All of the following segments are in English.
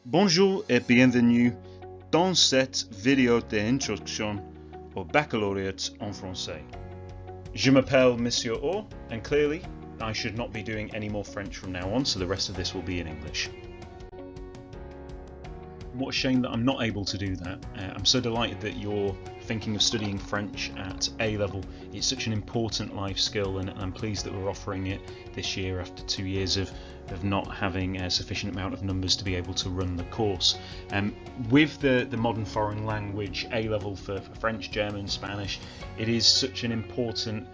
Bonjour et bienvenue dans cette vidéo d'introduction au baccalauréat en français. Je m'appelle Monsieur O, and clearly I should not be doing any more French from now on, so the rest of this will be in English. What a shame that I'm not able to do that. I'm so delighted that you're thinking of studying French at A level. It's such an important life skill, and I'm pleased that we're offering it this year after 2 years of not having a sufficient amount of numbers to be able to run the course. With the modern foreign language A level for French, German, Spanish, it is such an important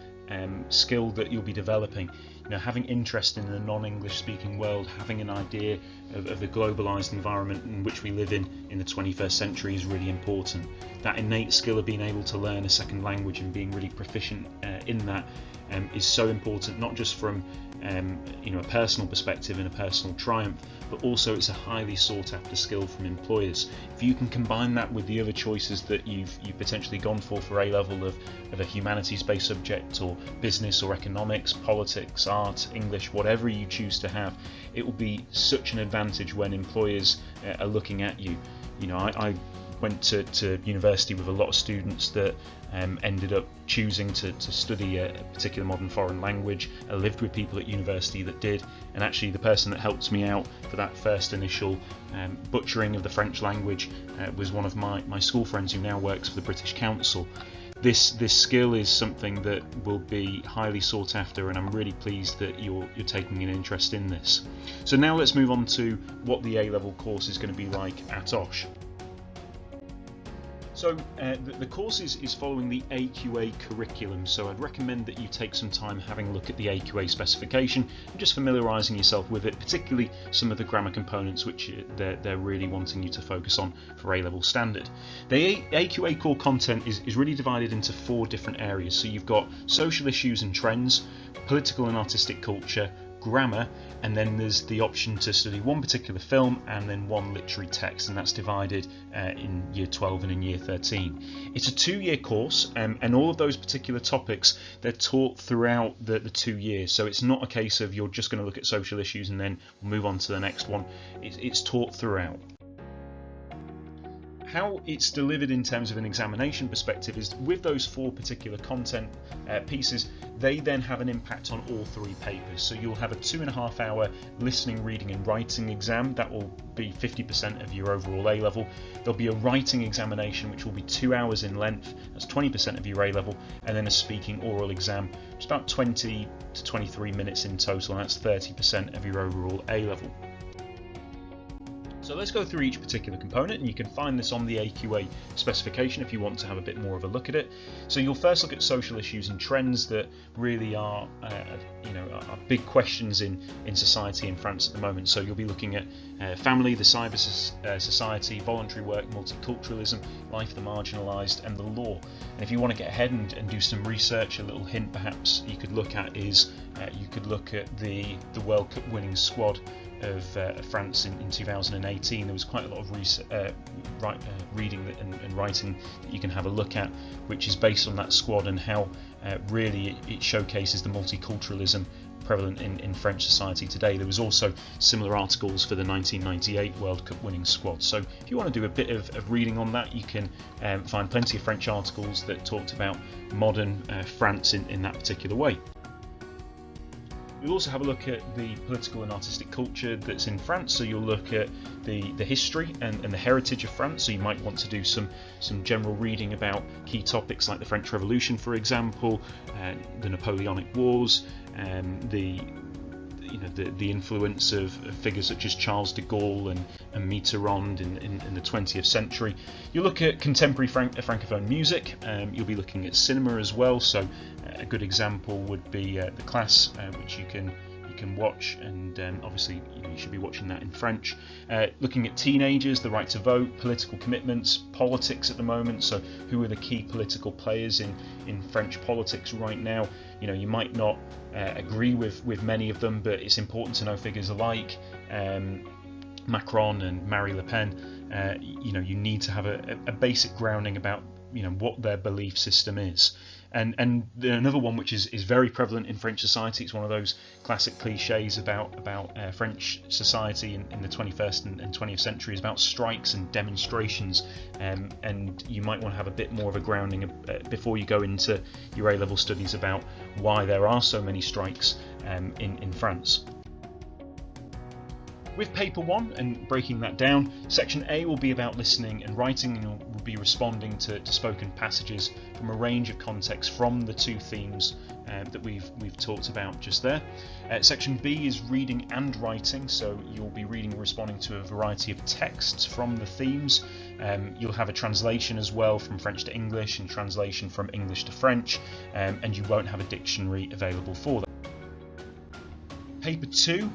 skill that you'll be developing. You know, having interest in the non-English speaking world, having an idea of the globalized environment in which we live in the 21st century is really important. That innate skill of being able to learn a second language and being really proficient in that is so important, not just from a personal perspective and a personal triumph, but also it's a highly sought after skill from employers. If you can combine that with the other choices that you've potentially gone for A level of a humanities based subject, or business or economics, politics, art, English, whatever you choose to have, it will be such an advantage when employers are looking at you. You know, I went to university with a lot of students that ended up choosing to study a particular modern foreign language. I lived with people at university that did, and actually the person that helped me out for that first initial butchering of the French language was one of my school friends who now works for the British Council. This skill is something that will be highly sought after, and I'm really pleased that you're taking an interest in this. So now let's move on to what the A-level course is going to be like at OSH. So the course is following the AQA Curriculum, so I'd recommend that you take some time having a look at the AQA specification and just familiarising yourself with it, particularly some of the grammar components which they're really wanting you to focus on for A-level standard. The AQA core content is really divided into 4 different areas. So you've got social issues and trends, political and artistic culture, grammar, and then there's the option to study one particular film and then one literary text, and that's divided in year 12 and in year 13. It's a 2-year course, and all of those particular topics, they're taught throughout the 2 years, so it's not a case of you're just going to look at social issues and then move on to the next one. It's taught throughout. How it's delivered in terms of an examination perspective is with those 4 particular content pieces, they then have an impact on all 3 papers. So you'll have a 2.5-hour listening, reading and writing exam. That will be 50% of your overall A level. There'll be a writing examination which will be 2 hours in length. That's 20% of your A level, and then a speaking oral exam, which is about 20 to 23 minutes in total, and that's 30% of your overall A level. So let's go through each particular component, and you can find this on the AQA specification if you want to have a bit more of a look at it. So you'll first look at social issues and trends that really are big questions in society in France at the moment. So you'll be looking at family, the cyber society, voluntary work, multiculturalism, life of the marginalised, and the law. And if you want to get ahead and do some research, a little hint perhaps you could look at is you could look at the World Cup winning squad of France in 2018. There was quite a lot of reading and writing that you can have a look at, which is based on that squad and how really it showcases the multiculturalism prevalent in French society today. There was also similar articles for the 1998 World Cup winning squad. So if you want to do a bit of reading on that, you can find plenty of French articles that talked about modern France in that particular way. You'll also have a look at the political and artistic culture that's in France, so you'll look at the history and the heritage of France, so you might want to do some general reading about key topics like the French Revolution, for example, the Napoleonic Wars, the influence of figures such as Charles de Gaulle and Mitterrand in the 20th century. You'll look at contemporary francophone music. You'll be looking at cinema as well. So a good example would be The Class, which you can watch, and obviously you should be watching that in French. Looking at teenagers, the right to vote, political commitments, politics at the moment. So who are the key political players in French politics right now? You know, you might not agree with many of them, but it's important to know figures like Macron and Marine Le Pen. You need to have a basic grounding about what their belief system is. And another one which is very prevalent in French society, it's one of those classic cliches about French society in the 21st and 20th century, is about strikes and demonstrations, and you might want to have a bit more of a grounding before you go into your A-level studies about why there are so many strikes in France. With paper 1 and breaking that down, section A will be about listening and writing, and will be responding to spoken passages from a range of contexts from the 2 themes that we've talked about just there. Section B is reading and writing, so you'll be reading and responding to a variety of texts from the themes. You'll have a translation as well from French to English and translation from English to French, and you won't have a dictionary available for that. Paper 2,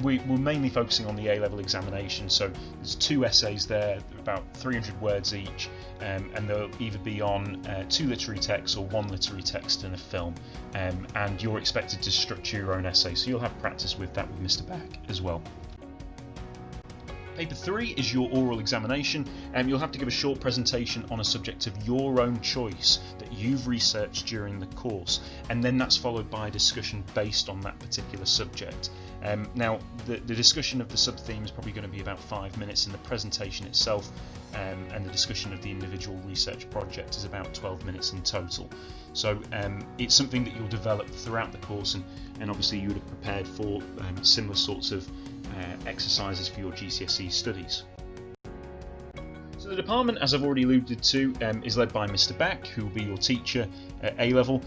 we're mainly focusing on the A-level examination, so there's 2 essays there, about 300 words each, and they'll either be on 2 literary texts or 1 literary text and a film, and you're expected to structure your own essay, so you'll have practice with that with Mr. Back as well. Paper 3 is your oral examination, and you'll have to give a short presentation on a subject of your own choice that you've researched during the course, and then that's followed by a discussion based on that particular subject. Now, the discussion of the sub-theme is probably going to be about 5 minutes, and the presentation itself and the discussion of the individual research project is about 12 minutes in total. So it's something that you'll develop throughout the course, and obviously you would have prepared for similar sorts of exercises for your GCSE studies. So the department, as I've already alluded to, is led by Mr. Back, who will be your teacher at A-level.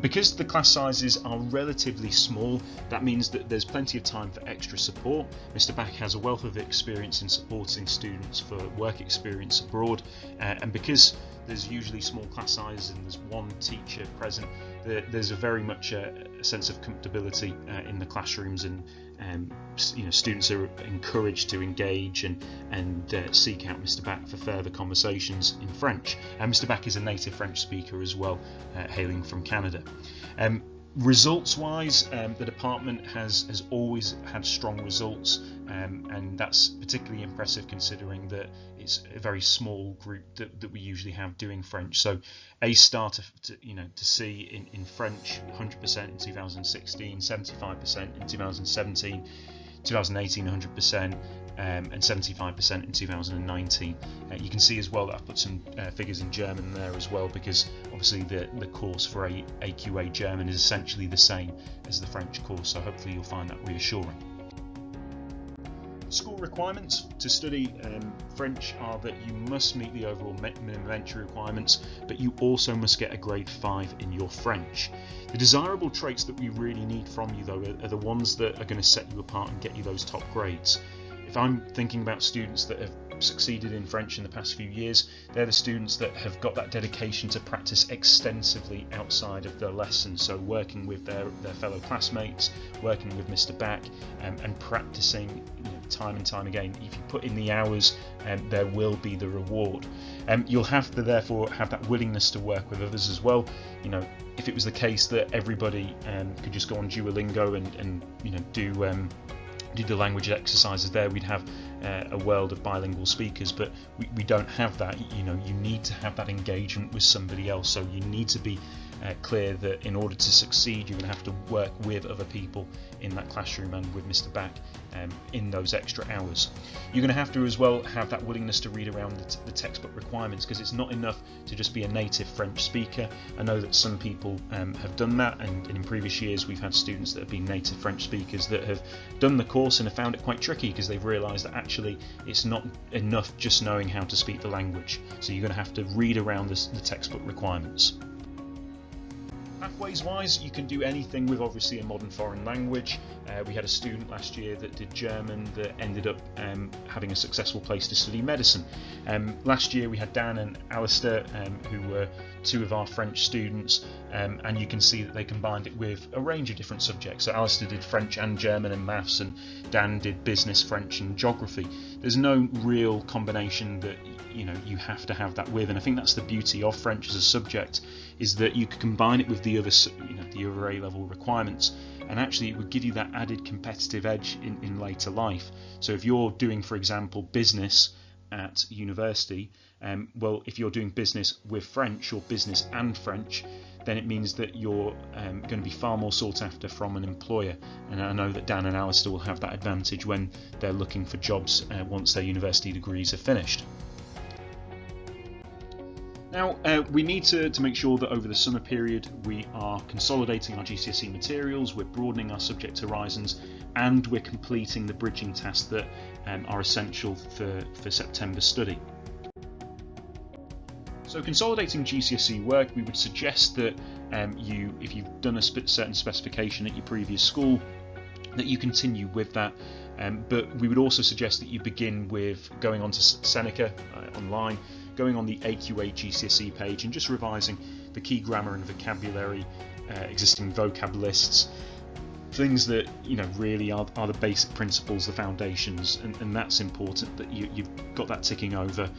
Because the class sizes are relatively small, that means that there's plenty of time for extra support. Mr. Back has a wealth of experience in supporting students for work experience abroad, and because there's usually small class sizes and there's 1 teacher present, there's a very much a sense of comfortability in the classrooms, and students are encouraged to engage and seek out Mr. Back for further conversations in French. And Mr. Back is a native French speaker as well, hailing from Canada. Results wise, the department has always had strong results, and that's particularly impressive considering that it's a very small group that we usually have doing French. So A star to C in French, 100% in 2016, 75% in 2017, 2018 100%, and 75% in 2019. You can see as well that I've put some figures in German there as well, because obviously the course for AQA German is essentially the same as the French course, so hopefully you'll find that reassuring. School requirements to study French are that you must meet the overall minimum entry requirements, but you also must get a grade 5 in your French. The desirable traits that we really need from you though are the ones that are going to set you apart and get you those top grades. If I'm thinking about students that have succeeded in French in the past few years, they're the students that have got that dedication to practice extensively outside of their lessons, so working with their fellow classmates, working with Mr. Back, and practicing time and time again. If you put in the hours, there will be the reward. You'll have to therefore have that willingness to work with others as well. If it was the case that everybody could just go on Duolingo and do the language exercises there, we'd have a world of bilingual speakers, but we don't have that. You need to have that engagement with somebody else, so you need to be clear that in order to succeed you're going to have to work with other people in that classroom and with Mr. Back in those extra hours. You're going to have to as well have that willingness to read around the textbook requirements, because it's not enough to just be a native French speaker. I know that some people have done that, and in previous years we've had students that have been native French speakers that have done the course and have found it quite tricky because they've realised that actually it's not enough just knowing how to speak the language, so you're going to have to read around the textbook requirements. Pathways wise, you can do anything with obviously a modern foreign language. We had a student last year that did German that ended up having a successful place to study medicine. Last year we had Dan and Alistair, who were 2 of our French students, and you can see that they combined it with a range of different subjects. So Alistair did French and German and maths, and Dan did business, French and geography. There's no real combination that you have to have that with, and I think that's the beauty of French as a subject, is that you could combine it with the other A-level requirements, and actually it would give you that added competitive edge in later life. So if you're doing, for example, business at university, well, if you're doing business with French or business and French, then it means that you're going to be far more sought after from an employer. And I know that Dan and Alistair will have that advantage when they're looking for jobs once their university degrees are finished. Now, we need to make sure that over the summer period we are consolidating our GCSE materials, we're broadening our subject horizons, and we're completing the bridging tasks that are essential for September study. So consolidating GCSE work, we would suggest that if you've done a certain specification at your previous school, that you continue with that. But we would also suggest that you begin with going on to Seneca online, going on the AQA GCSE page and just revising the key grammar and vocabulary, existing vocab lists, things that really are the basic principles, the foundations, and that's important that you've got that ticking over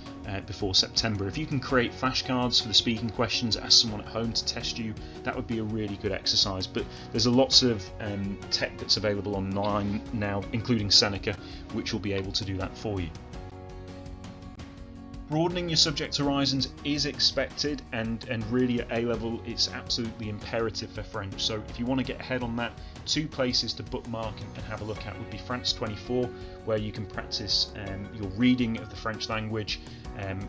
before September. If you can create flashcards for the speaking questions, ask someone at home to test you, that would be a really good exercise. But there's lots of tech that's available online now, including Seneca, which will be able to do that for you. Broadening your subject horizons is expected, and really at A-level it's absolutely imperative for French. So if you want to get ahead on that, 2 places to bookmark and have a look at would be France 24, where you can practice your reading of the French language.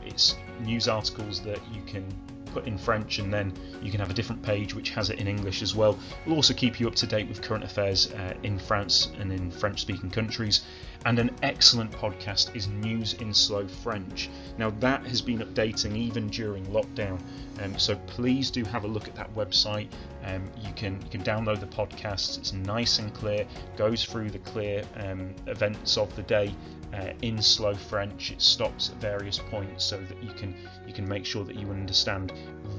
It's news articles that you can put in French, and then you can have a different page which has it in English as well. It'll also keep you up to date with current affairs in France and in French-speaking countries. And an excellent podcast is News in Slow French. Now that has been updating even during lockdown, so please do have a look at that website. You can download the podcasts. It's nice and clear, goes through the clear events of the day in slow French. It stops at various points so that you can make sure that you understand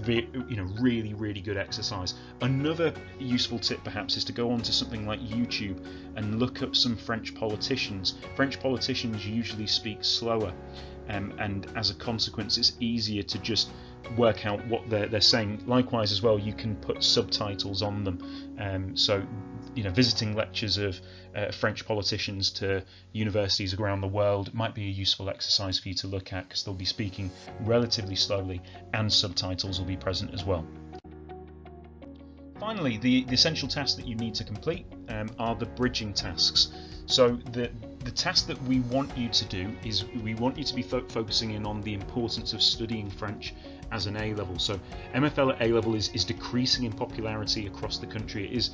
really good exercise. Another useful tip perhaps is to go onto something like YouTube and look up some French politicians. French politicians usually speak slower, and as a consequence it's easier to just work out what they're saying. Likewise as well, you can put subtitles on them, so visiting lectures of French politicians to universities around the world might be a useful exercise for you to look at, because they'll be speaking relatively slowly and subtitles will be present as well. Finally, the essential tasks that you need to complete are the bridging tasks. So the task that we want you to do is we want you to be focusing in on the importance of studying French as an A-level. So MFL at A-level is decreasing in popularity across the country. It is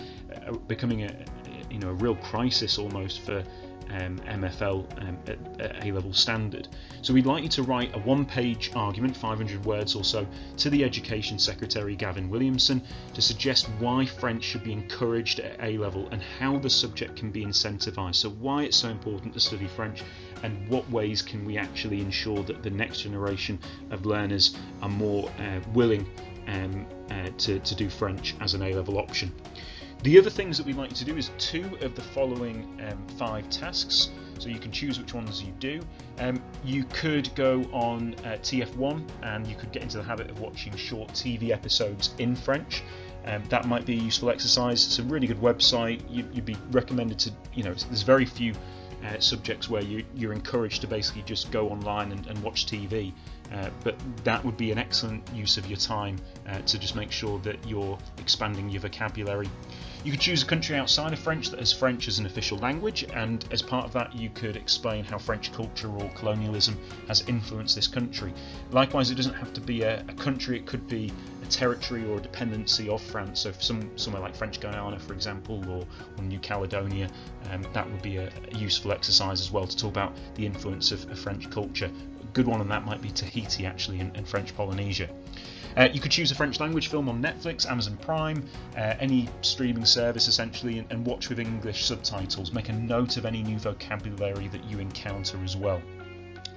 becoming a real crisis almost for MFL at A-level standard. So we'd like you to write a 1-page argument, 500 words or so, to the Education Secretary Gavin Williamson to suggest why French should be encouraged at A-level and how the subject can be incentivised. So why it's so important to study French, and what ways can we actually ensure that the next generation of learners are more willing to do French as an A-level option. The other things that we'd like you to do is 2 of the following 5 tasks, so you can choose which ones you do. You could go on TF1 and you could get into the habit of watching short TV episodes in French. That might be a useful exercise. It's a really good website. You'd be recommended to, there's very few subjects where you're encouraged to basically just go online and watch TV, but that would be an excellent use of your time to just make sure that you're expanding your vocabulary. You could choose a country outside of French that has French as an official language, and as part of that you could explain how French culture or colonialism has influenced this country. Likewise, it doesn't have to be a country, it could be a territory or a dependency of France. So somewhere like French Guiana, for example, or New Caledonia, that would be a useful exercise as well to talk about the influence of French culture. A good one on that might be Tahiti actually, and French Polynesia. You could choose a French language film on Netflix, Amazon Prime, any streaming service essentially, and watch with English subtitles. Make a note of any new vocabulary that you encounter as well.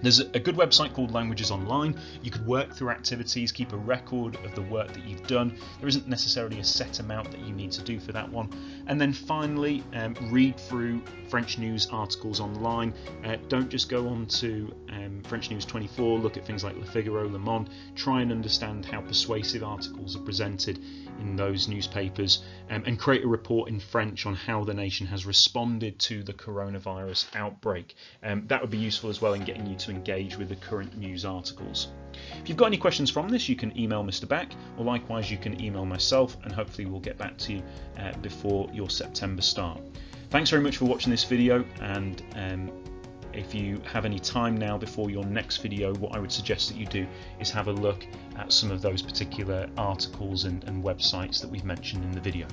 There's a good website called Languages Online. You could work through activities, keep a record of the work that you've done. There isn't necessarily a set amount that you need to do for that one. And then finally, read through French news articles online. Don't just go on to French News 24, look at things like Le Figaro, Le Monde. Try and understand how persuasive articles are presented in those newspapers, and create a report in French on how the nation has responded to the coronavirus outbreak. That would be useful as well in getting you to to engage with the current news articles. If you've got any questions from this, you can email Mr. Beck, or likewise you can email myself, and hopefully we'll get back to you before your September start. Thanks very much for watching this video, and if you have any time now before your next video, what I would suggest that you do is have a look at some of those particular articles and websites that we've mentioned in the video.